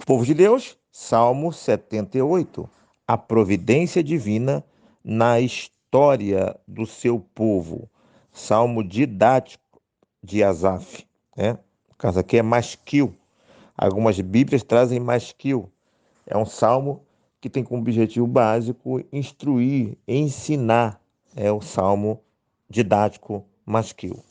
Povo de Deus, Salmo 78. A providência divina na história do seu povo. Salmo didático de Asaf, né? No caso aqui é masquil. Algumas Bíblias trazem masquil. É um salmo que tem como objetivo básico instruir, ensinar. É o salmo didático masquil.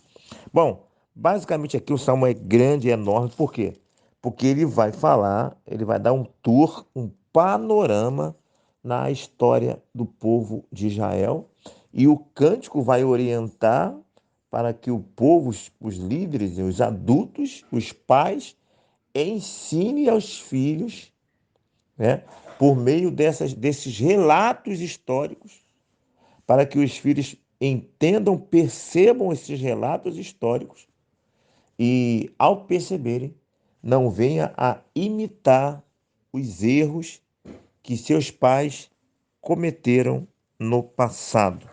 Bom, basicamente aqui o salmo é grande, é enorme, por quê? Porque ele vai falar, ele vai dar um tour, um panorama na história do povo de Israel, e o cântico vai orientar para que o povo, os líderes, os adultos, os pais, ensine aos filhos, né, por meio desses relatos históricos, para que os filhos entendam, percebam esses relatos históricos e, ao perceberem, não venha a imitar os erros que seus pais cometeram no passado.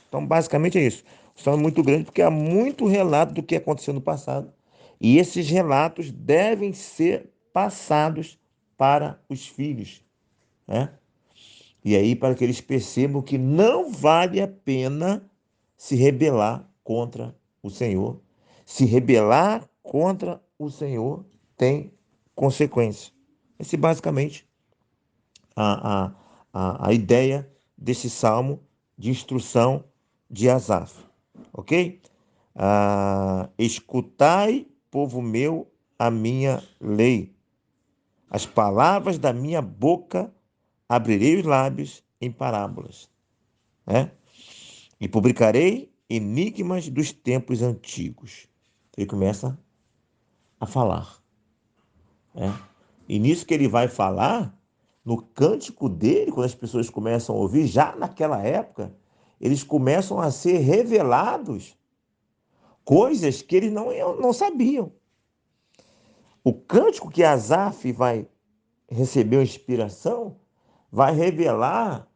Então, basicamente é isso. O salmo é muito grande porque há muito relato do que aconteceu no passado. E esses relatos devem ser passados para os filhos, né? E aí, para que eles percebam que não vale a pena se rebelar contra o Senhor. Se rebelar contra o Senhor tem consequência. Essa é basicamente a, a ideia desse salmo de instrução de Asaf. Ok? Escutai, povo meu, a minha lei. As palavras da minha boca abrirei os lábios em parábolas, né? E publicarei enigmas dos tempos antigos. Ele começa a falar, né? E nisso que ele vai falar, no cântico dele, quando as pessoas começam a ouvir, já naquela época, eles começam a ser revelados coisas que eles não sabiam. O cântico que Asaf vai receber uma inspiração vai revelar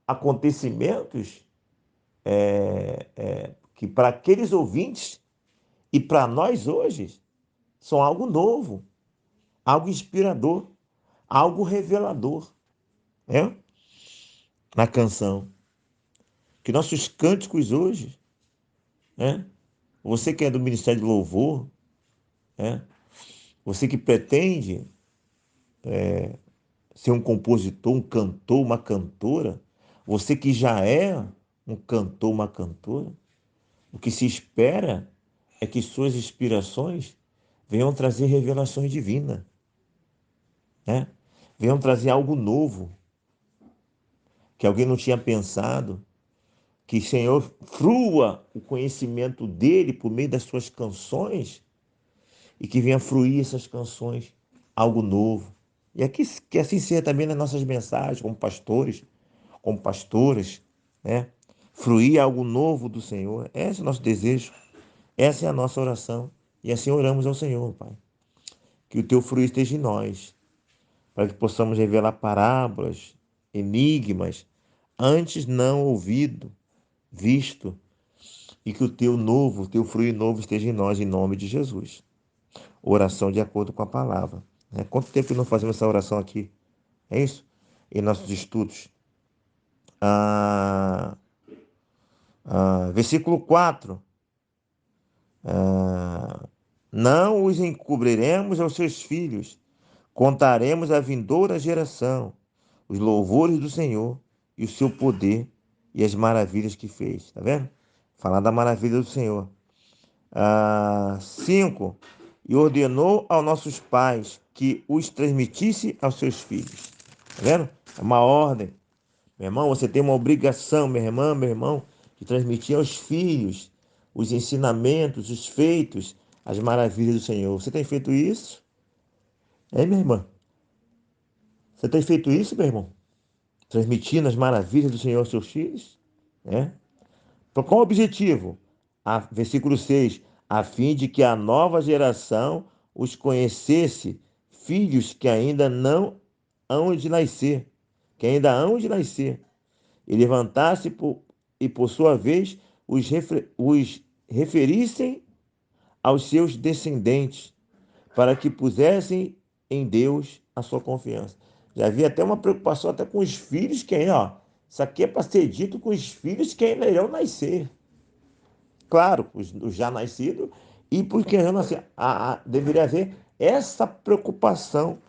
acontecimentos que para aqueles ouvintes e para nós hoje são algo novo, algo inspirador, algo revelador, né? Na canção. Que nossos cânticos hoje, né? Você que é do Ministério de Louvor, né? Você que pretende ser um compositor, um cantor, uma cantora, você que já é um cantor, uma cantora, o que se espera é que suas inspirações venham trazer revelações divinas, né? Venham trazer algo novo, que alguém não tinha pensado, que o Senhor frua o conhecimento dele por meio das suas canções e que venha fruir essas canções algo novo. E aqui, que assim seja também nas nossas mensagens, como pastores, como pastoras, né? Fruir algo novo do Senhor. Esse é o nosso desejo, essa é a nossa oração. E assim oramos ao Senhor, Pai. Que o teu fruir esteja em nós, para que possamos revelar parábolas, enigmas, antes não ouvido, visto, e que o teu novo, o teu fruir novo esteja em nós, em nome de Jesus. Oração de acordo com a palavra, né? Quanto tempo que não fazemos essa oração aqui? É isso? Em nossos estudos. Ah, versículo 4. Não os encobriremos aos seus filhos, contaremos à vindoura geração os louvores do Senhor e o seu poder e as maravilhas que fez. Tá vendo? Falar da maravilha do Senhor. 5. E ordenou aos nossos pais que os transmitisse aos seus filhos. Tá vendo? É uma ordem. Meu irmão, você tem uma obrigação, minha irmã, meu irmão, de transmitir aos filhos os ensinamentos, os feitos, as maravilhas do Senhor. Você tem feito isso? É, minha irmã? Você tem feito isso, meu irmão? Transmitindo as maravilhas do Senhor aos seus filhos? É? Então, qual o objetivo? Versículo 6. A fim de que a nova geração os conhecesse, filhos que ainda não hão de nascer, que ainda hão de nascer, e levantasse e, por sua vez, os referissem aos seus descendentes, para que pusessem em Deus a sua confiança. Já havia até uma preocupação até com os filhos que ainda, isso aqui é para ser dito com os filhos que ainda irão nascer. Claro, os já nascidos e porque já nascer. Deveria haver essa preocupação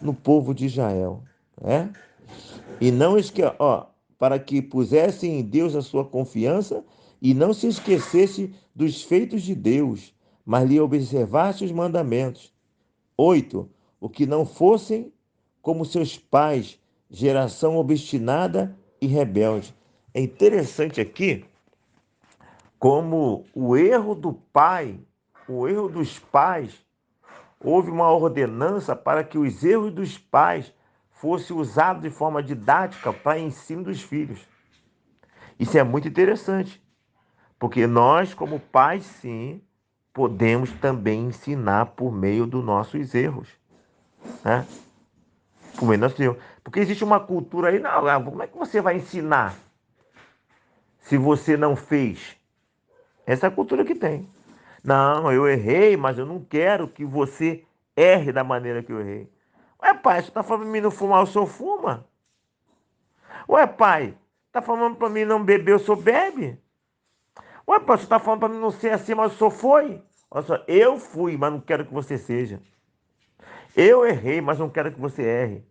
no povo de Israel, né? E não para que pusessem em Deus a sua confiança e não se esquecesse dos feitos de Deus, mas lhe observasse os mandamentos. 8. O que não fossem como seus pais, geração obstinada e rebelde. É interessante aqui como o erro do pai, o erro dos pais, houve uma ordenança para que os erros dos pais fossem usados de forma didática para ensino dos filhos. Isso é muito interessante, porque nós, como pais, sim, podemos também ensinar por meio dos nossos erros, né? Por meio dos nossos erros. Porque existe uma cultura aí, não, como é que você vai ensinar se você não fez? Essa é a cultura que tem. Não, eu errei, mas eu não quero que você erre da maneira que eu errei. Ué, pai, você tá falando pra mim não fumar, o senhor fuma? Ué, pai, tá falando pra mim não beber, o senhor bebe? Ué, pai, você tá falando pra mim não ser assim, mas o senhor foi? Olha só, eu fui, mas não quero que você seja. Eu errei, mas não quero que você erre.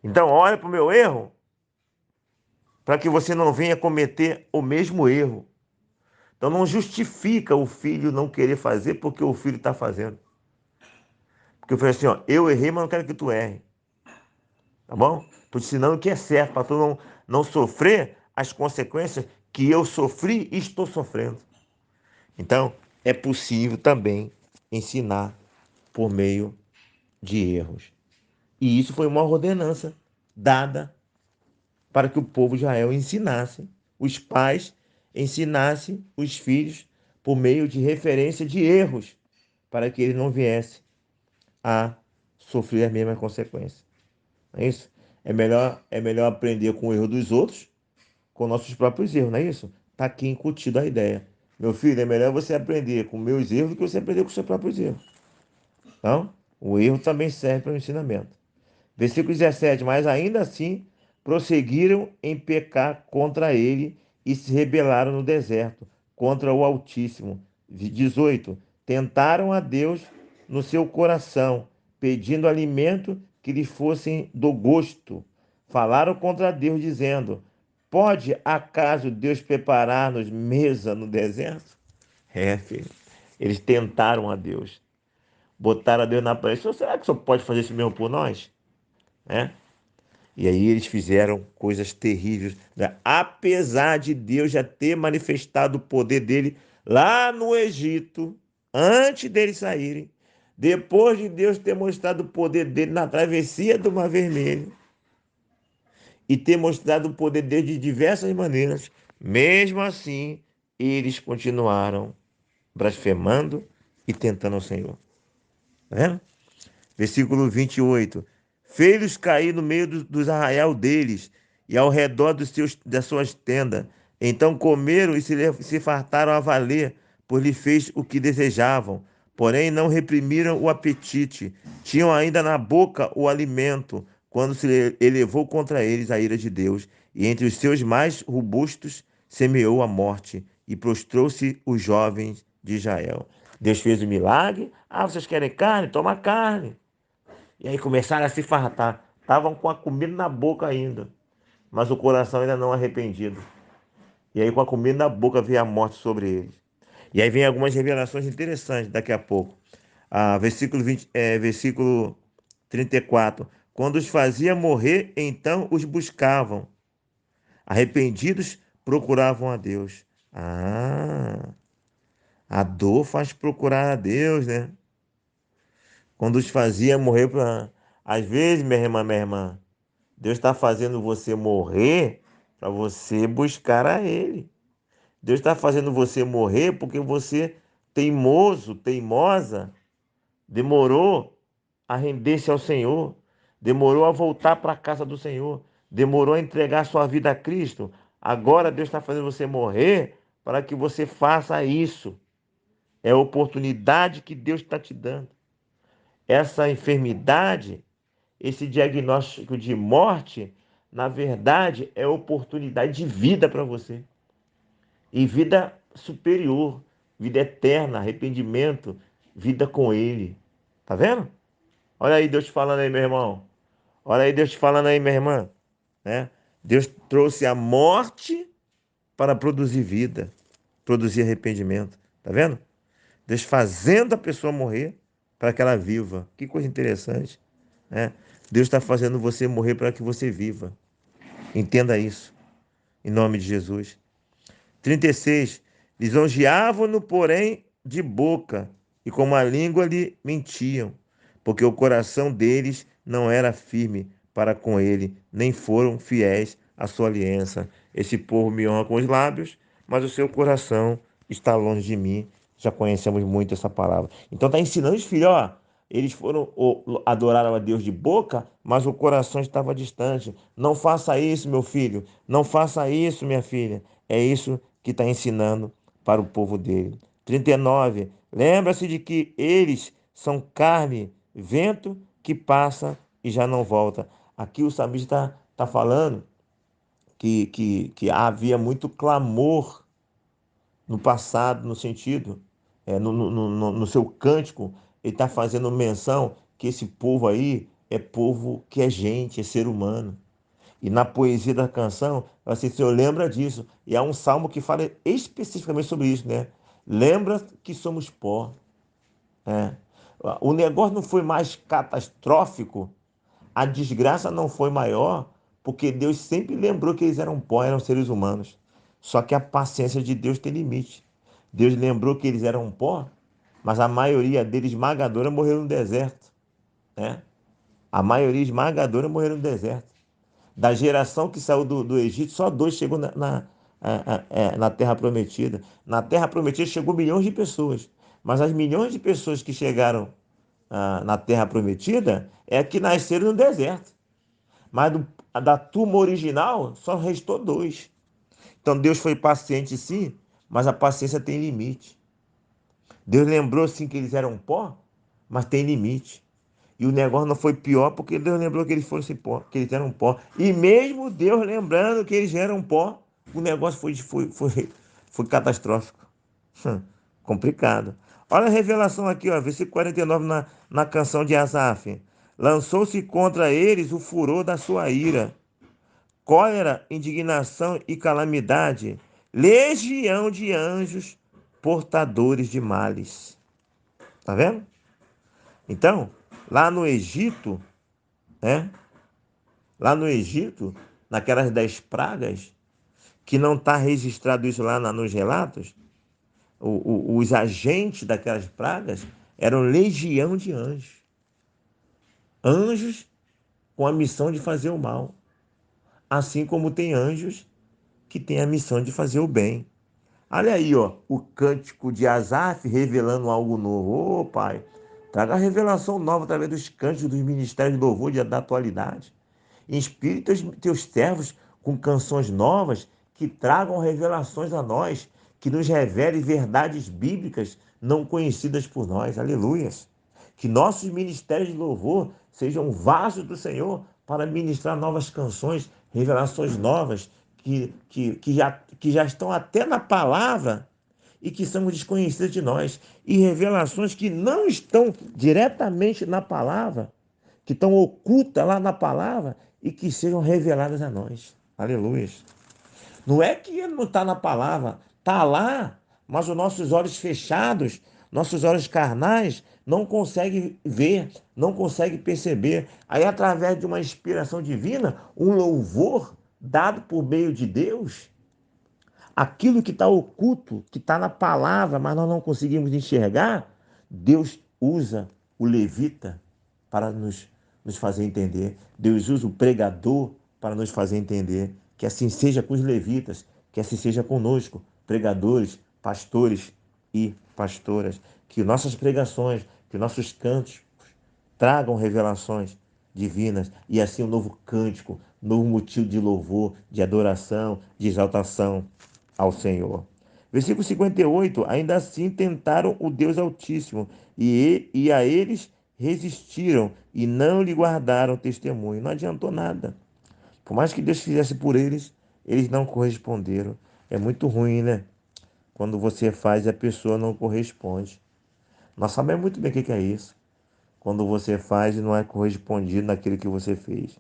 Então, olha pro meu erro, para que você não venha cometer o mesmo erro. Então, não justifica o filho não querer fazer porque o filho está fazendo. Porque eu falei assim, ó, eu errei, mas não quero que tu erre. Tá bom? Porque senão o que é certo, para tu não sofrer as consequências que eu sofri e estou sofrendo. Então, é possível também ensinar por meio de erros. E isso foi uma ordenança dada para que o povo de Israel ensinasse, os pais ensinassem os filhos por meio de referência de erros, para que eles não viessem a sofrer as mesmas consequências. Não é isso? É melhor aprender com o erro dos outros, com nossos próprios erros, não é isso? Está aqui incutido a ideia. Meu filho, é melhor você aprender com meus erros do que você aprender com os seus próprios erros. Então, o erro também serve para o ensinamento. Versículo 17. Mas ainda assim prosseguiram em pecar contra ele e se rebelaram no deserto, contra o Altíssimo. 18. Tentaram a Deus no seu coração, pedindo alimento que lhes fossem do gosto. Falaram contra Deus, dizendo: Pode acaso Deus preparar-nos mesa no deserto? Filho. Eles tentaram a Deus. Botaram a Deus na parede. Será que o senhor pode fazer isso mesmo por nós? Né? E aí eles fizeram coisas terríveis, né? Apesar de Deus já ter manifestado o poder dele lá no Egito, antes deles saírem, depois de Deus ter mostrado o poder dele na travessia do Mar Vermelho e ter mostrado o poder dele de diversas maneiras, mesmo assim, eles continuaram blasfemando e tentando o Senhor. Tá vendo? Versículo 28. Fez-los cair no meio dos arraial deles e ao redor das suas tendas. Então comeram e se fartaram a valer, pois lhe fez o que desejavam. Porém não reprimiram o apetite. Tinham ainda na boca o alimento, quando se elevou contra eles a ira de Deus. E entre os seus mais robustos semeou a morte e prostrou-se os jovens de Israel. Deus fez o milagre. Vocês querem carne? Toma carne. E aí começaram a se fartar. Estavam com a comida na boca ainda, mas o coração ainda não arrependido. E aí com a comida na boca veio a morte sobre eles. E aí vem algumas revelações interessantes daqui a pouco. Versículo 34. Quando os fazia morrer, então os buscavam. Arrependidos, procuravam a Deus. A dor faz procurar a Deus, né? Quando os fazia morrer, às vezes, minha irmã, Deus está fazendo você morrer para você buscar a Ele. Deus está fazendo você morrer porque você, teimoso, teimosa, demorou a render-se ao Senhor, demorou a voltar para a casa do Senhor, demorou a entregar sua vida a Cristo. Agora Deus está fazendo você morrer para que você faça isso. É a oportunidade que Deus está te dando. essa enfermidade, esse diagnóstico de morte, na verdade, é oportunidade de vida para você. E vida superior, vida eterna, arrependimento, vida com Ele. Tá vendo? Olha aí Deus te falando aí, meu irmão. Olha aí Deus te falando aí, minha irmã. Né? Deus trouxe a morte para produzir vida, produzir arrependimento. Tá vendo? Deus fazendo a pessoa morrer para que ela viva. Que coisa interessante. Né? Deus está fazendo você morrer para que você viva. Entenda isso. Em nome de Jesus. 36. Lisonjeavam-no, porém, de boca, e com a língua lhe mentiam, porque o coração deles não era firme para com ele, nem foram fiéis à sua aliança. Esse povo me honra com os lábios, mas o seu coração está longe de mim. Já conhecemos muito essa palavra. Então está ensinando os filhos, ó. Eles adoraram a Deus de boca, mas o coração estava distante. Não faça isso, meu filho. Não faça isso, minha filha. É isso que está ensinando para o povo dele. 39. Lembra-se de que eles são carne, vento que passa e já não volta. Aqui o salmista está falando que havia muito clamor no passado, no sentido, no seu cântico, ele está fazendo menção que esse povo aí é povo que é gente, é ser humano. E na poesia da canção, assim, o Senhor lembra disso. E há um salmo que fala especificamente sobre isso, né? Lembra que somos pó. Né? O negócio não foi mais catastrófico, a desgraça não foi maior, porque Deus sempre lembrou que eles eram pó, eram seres humanos. Só que a paciência de Deus tem limite. Deus lembrou que eles eram pó, mas a maioria deles esmagadora morreu no deserto. Né? A maioria esmagadora morreu no deserto. Da geração que saiu do Egito, só dois chegou na Terra Prometida. Na Terra Prometida chegou milhões de pessoas. Mas as milhões de pessoas que chegaram na Terra Prometida é que nasceram no deserto. Mas da turma original só restou dois. Então Deus foi paciente sim, mas a paciência tem limite. Deus lembrou sim que eles eram pó, mas tem limite. E o negócio não foi pior porque Deus lembrou que eles fossem pó, que eles eram pó. E mesmo Deus lembrando que eles eram pó, o negócio foi catastrófico. Complicado. Olha a revelação aqui, ó, versículo 49 na canção de Asaf. Lançou-se contra eles o furor da sua ira, cólera, indignação e calamidade, legião de anjos portadores de males. Tá vendo? Então, lá no Egito, né? Lá no Egito, naquelas 10 pragas, que não está registrado isso lá nos relatos, os agentes daquelas pragas eram legião de anjos. Anjos com a missão de fazer o mal. Assim como tem anjos que têm a missão de fazer o bem. Olha aí, ó, o cântico de Asaf revelando algo novo. Ô, Pai, traga a revelação nova através dos cânticos dos ministérios de louvor da atualidade. Inspire teus servos com canções novas que tragam revelações a nós, que nos revelem verdades bíblicas não conhecidas por nós. Aleluias. Que nossos ministérios de louvor sejam vasos do Senhor para ministrar novas canções, revelações novas, que já estão até na palavra e que são desconhecidas de nós, e revelações que não estão diretamente na palavra, que estão ocultas lá na palavra e que sejam reveladas a nós. Aleluia. Não é que não está na palavra, está lá, mas os nossos olhos fechados, nossos olhos carnais, não conseguem ver, não conseguem perceber. Aí, através de uma inspiração divina, um louvor dado por meio de Deus, aquilo que está oculto, que está na palavra, mas nós não conseguimos enxergar, Deus usa o levita para nos fazer entender. Deus usa o pregador para nos fazer entender. Que assim seja com os levitas, que assim seja conosco, pregadores, pastores e pastoras. Que nossas pregações, que nossos cantos tragam revelações divinas e assim um novo cântico, um novo motivo de louvor, de adoração, de exaltação ao Senhor. Versículo 58, ainda assim tentaram o Deus Altíssimo e a eles resistiram e não lhe guardaram testemunho. Não adiantou nada. Por mais que Deus fizesse por eles, eles não corresponderam. É muito ruim, né? Quando você faz e a pessoa não corresponde. Nós sabemos muito bem o que é isso. Quando você faz e não é correspondido naquilo que você fez.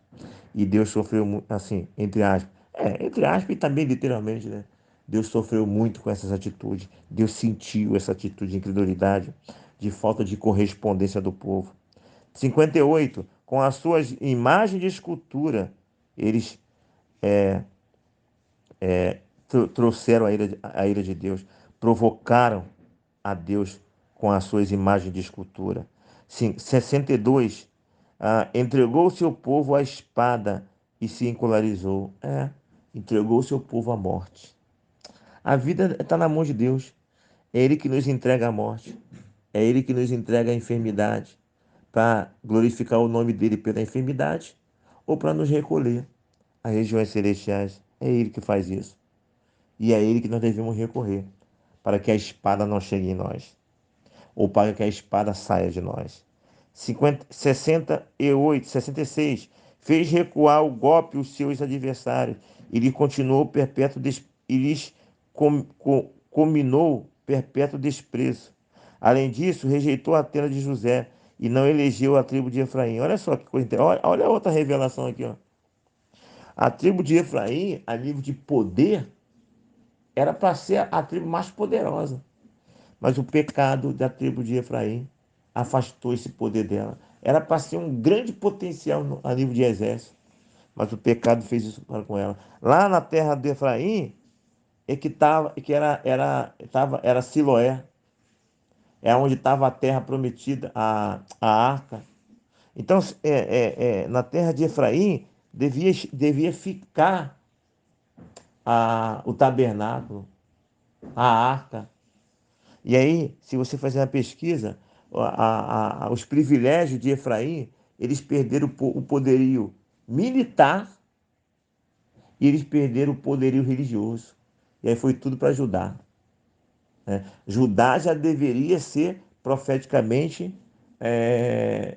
E Deus sofreu muito, assim, entre aspas. Entre aspas e também literalmente, né? Deus sofreu muito com essas atitudes. Deus sentiu essa atitude de incredulidade, de falta de correspondência do povo. 58. Com as suas imagens de escultura, eles trouxeram a ira de Deus, provocaram a Deus com as suas imagens de escultura. Sim, 62. Entregou o seu povo à espada e se encolarizou. Entregou o seu povo à morte. A vida está na mão de Deus. É Ele que nos entrega a morte. É Ele que nos entrega a enfermidade para glorificar o nome dele pela enfermidade ou para nos recolher às regiões celestiais. É Ele que faz isso. E é Ele que nós devemos recorrer para que a espada não chegue em nós ou para que a espada saia de nós. 68, 66. Fez recuar o golpe os seus adversários e lhe continuou perpétuo e lhes comminou perpétuo desprezo. Além disso, rejeitou a tenda de José e não elegeu a tribo de Efraim. Olha só que coisa interessante. Olha a outra revelação aqui, ó. A tribo de Efraim, a nível de poder, era para ser a tribo mais poderosa. Mas o pecado da tribo de Efraim afastou esse poder dela. Era para ser um grande potencial a nível de exército, mas o pecado fez isso com ela. Lá na terra de Efraim é que era Siloé, é onde estava a terra prometida, a arca. Então, na terra de Efraim devia ficar o tabernáculo, a arca. E aí, se você fazer uma pesquisa, os privilégios de Efraim, eles perderam o poderio militar e eles perderam o poderio religioso. E aí foi tudo para Judá, né? Judá já deveria ser profeticamente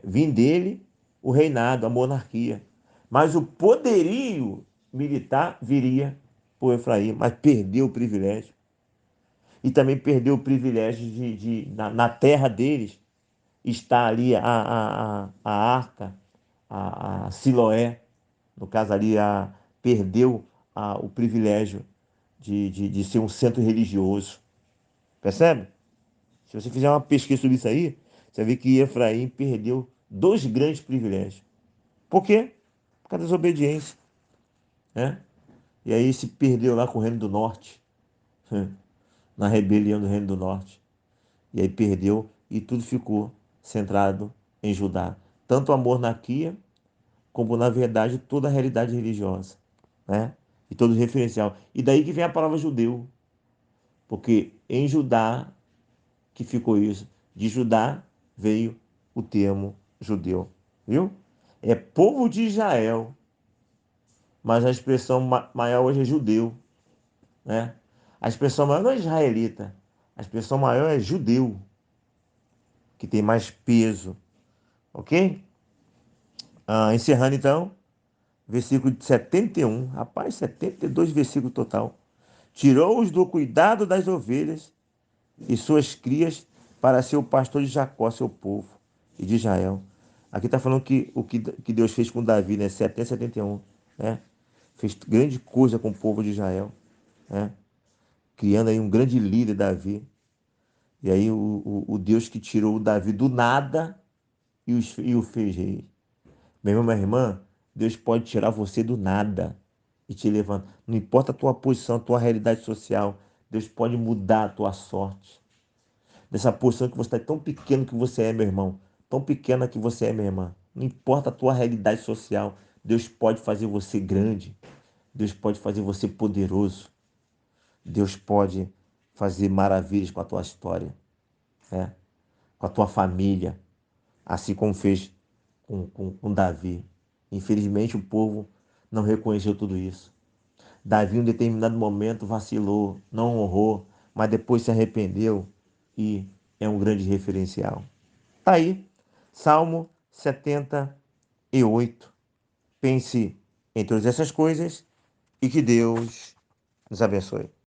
vir dele o reinado, a monarquia. Mas o poderio militar viria por Efraim, mas perdeu o privilégio. E também perdeu o privilégio na terra deles, está ali a arca, a Siloé, no caso ali, perdeu o privilégio de ser um centro religioso. Percebe? Se você fizer uma pesquisa sobre isso aí, você vai ver que Efraim perdeu dois grandes privilégios. Por quê? Por causa da desobediência, né? E aí se perdeu lá com o Reino do Norte, na rebelião do Reino do Norte. E aí perdeu e tudo ficou centrado em Judá. Tanto a monarquia, como na verdade toda a realidade religiosa, né? E todo o referencial. E daí que vem a palavra judeu, porque em Judá que ficou isso. De Judá veio o termo judeu, viu? É povo de Israel, mas a expressão maior hoje é judeu, né? A expressão maior não é israelita, a expressão maior é judeu, que tem mais peso, ok? Encerrando então, versículo de 71, rapaz, 72 versículos total. Tirou-os do cuidado das ovelhas e suas crias para ser o pastor de Jacó, seu povo, e de Israel. Aqui está falando que o que Deus fez com Davi, né? 70, 71, né? Fez grande coisa com o povo de Israel, né? Criando aí um grande líder, Davi. E aí o Deus que tirou o Davi do nada e o fez rei. Meu irmão, minha irmã, Deus pode tirar você do nada e te levantar. Não importa a tua posição, a tua realidade social, Deus pode mudar a tua sorte. Dessa posição que você está tão pequeno que você é, meu irmão, tão pequena que você é, minha irmã. Não importa a tua realidade social, Deus pode fazer você grande. Deus pode fazer você poderoso. Deus pode fazer maravilhas com a tua história, né? Com a tua família, assim como fez com Davi. Infelizmente, o povo não reconheceu tudo isso. Davi, em um determinado momento, vacilou, não honrou, mas depois se arrependeu e é um grande referencial. Tá aí, Salmo 78. Pense em todas essas coisas e que Deus nos abençoe.